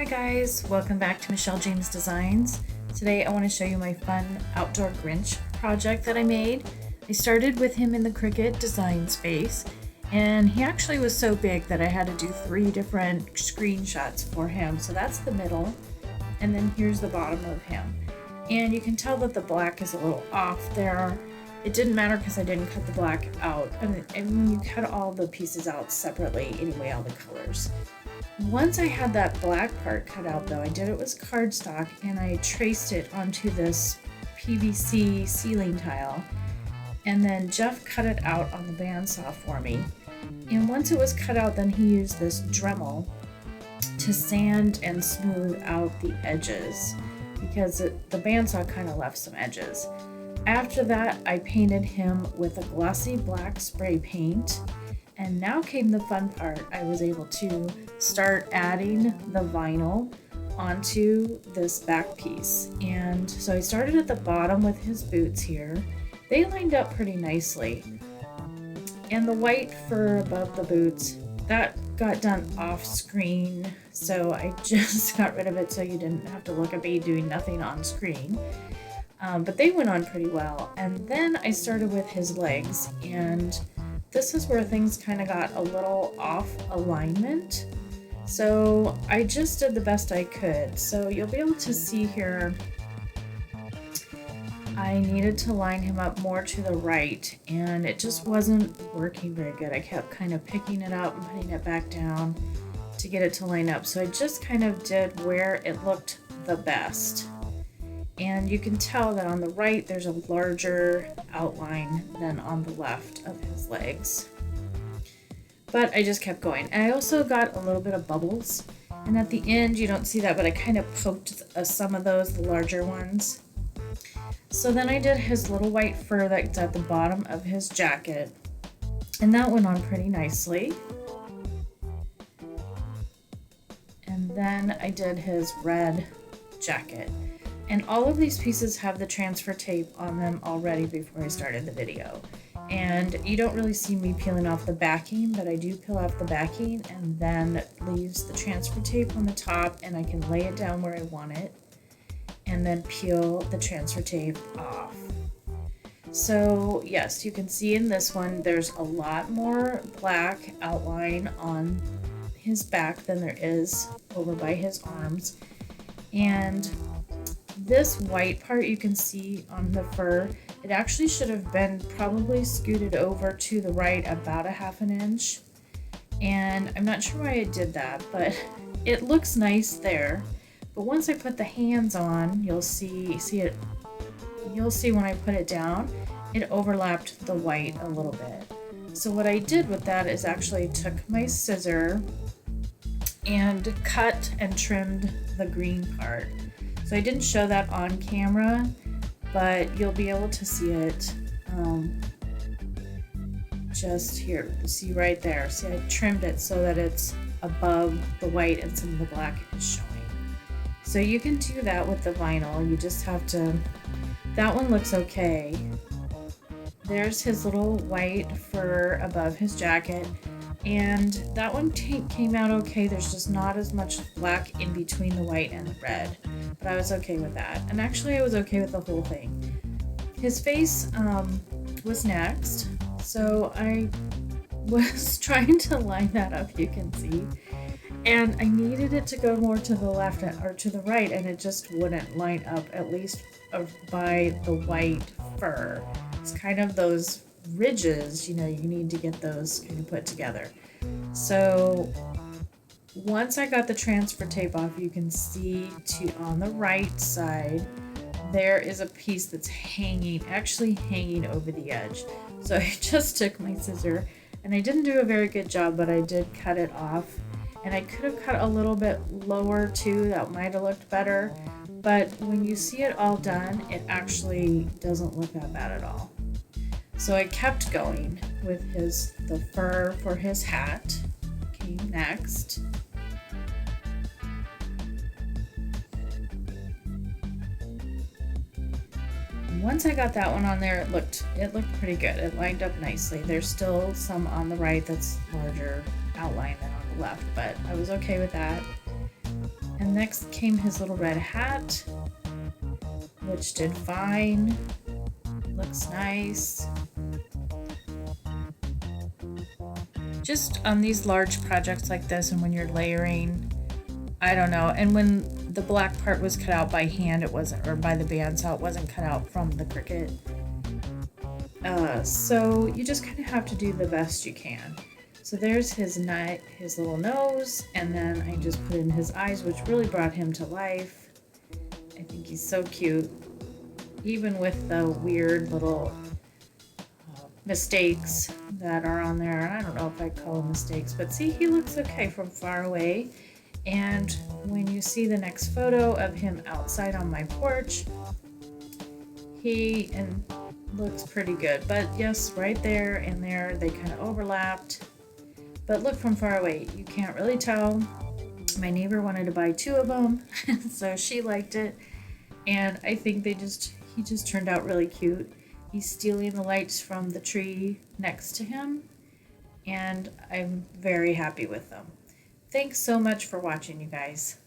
Hi guys, welcome back to Michelle James Designs. Today I want to show you my fun outdoor Grinch project that I made. I started with him in the Cricut design space, and he actually was so big that I had to do 3 different screenshots for him. So that's the middle, and then here's the bottom of him. And you can tell that the black is a little off there. It didn't matter because I didn't cut the black out, and you cut all the pieces out separately anyway, all the colors. Once I had that black part cut out though, I did it with cardstock and I traced it onto this PVC ceiling tile, and then Jeff cut it out on the bandsaw for me. And once it was cut out, then he used this Dremel to sand and smooth out the edges because the bandsaw kind of left some edges. After that, I painted him with a glossy black spray paint. And now came the fun part. I was able to start adding the vinyl onto this back piece. And so I started at the bottom with his boots here. They lined up pretty nicely. And the white fur above the boots, that got done off screen. So I just got rid of it so you didn't have to look at me doing nothing on screen. But they went on pretty well. And then I started with his legs, and this is where things kind of got a little off alignment. So I just did the best I could. So you'll be able to see here, I needed to line him up more to the right, and it just wasn't working very good. I kept kind of picking it up and putting it back down to get it to line up. So I just kind of did where it looked the best. And you can tell that on the right there's a larger outline than on the left of his legs. But I just kept going. And I also got a little bit of bubbles. And at the end, you don't see that, but I kind of poked some of those, the larger ones. So then I did his little white fur that's at the bottom of his jacket. And that went on pretty nicely. And then I did his red jacket. And all of these pieces have the transfer tape on them already before I started the video. And you don't really see me peeling off the backing, but I do peel off the backing and then leaves the transfer tape on the top, and I can lay it down where I want it and then peel the transfer tape off. So yes, you can see in this one there's a lot more black outline on his back than there is over by his arms. And this white part you can see on the fur, it actually should have been probably scooted over to the right about a ½ inch. And I'm not sure why I did that, but it looks nice there. But once I put the hands on, you'll see it. You'll see when I put it down, it overlapped the white a little bit. So what I did with that is actually took my scissor and cut and trimmed the green part. So I didn't show that on camera, but you'll be able to see it just here. See right there. See, I trimmed it so that it's above the white and some of the black is showing. So you can do that with the vinyl. You just have to, that one looks okay. There's his little white fur above his jacket. And that one came out okay. There's just not as much black in between the white and the red, but I was okay with that. And actually I was okay with the whole thing. His face was next, so I was trying to line that up, you can see, and I needed it to go more to the left or to the right, and it just wouldn't line up, at least by the white fur. It's kind of those ridges, you know, you need to get those kind of put together. So once I got the transfer tape off, you can see on the right side there is a piece that's actually hanging over the edge. So I just took my scissor, and I didn't do a very good job, but I did cut it off. And I could have cut a little bit lower too, that might have looked better, but when you see it all done, it actually doesn't look that bad at all. So I kept going with the fur for his hat came next. Once I got that one on there, it looked pretty good. It lined up nicely. There's still some on the right that's larger outline than on the left, but I was okay with that. And next came his little red hat, which did fine. Looks nice. Just on these large projects like this, and when you're layering, I don't know. And when the black part was cut out by hand, it wasn't, or by the bandsaw, it wasn't cut out from the Cricut. So you just kind of have to do the best you can. So there's his little nose, and then I just put in his eyes, which really brought him to life. I think he's so cute, even with the weird little mistakes that are on there. I don't know if I'd call them mistakes, but see, he looks okay from far away. And when you see the next photo of him outside on my porch, he looks pretty good. But yes, right there and there, they kind of overlapped. But look from far away, you can't really tell. My neighbor wanted to buy 2 of them, so she liked it. And I think he just turned out really cute. He's stealing the lights from the tree next to him, and I'm very happy with them. Thanks so much for watching, you guys.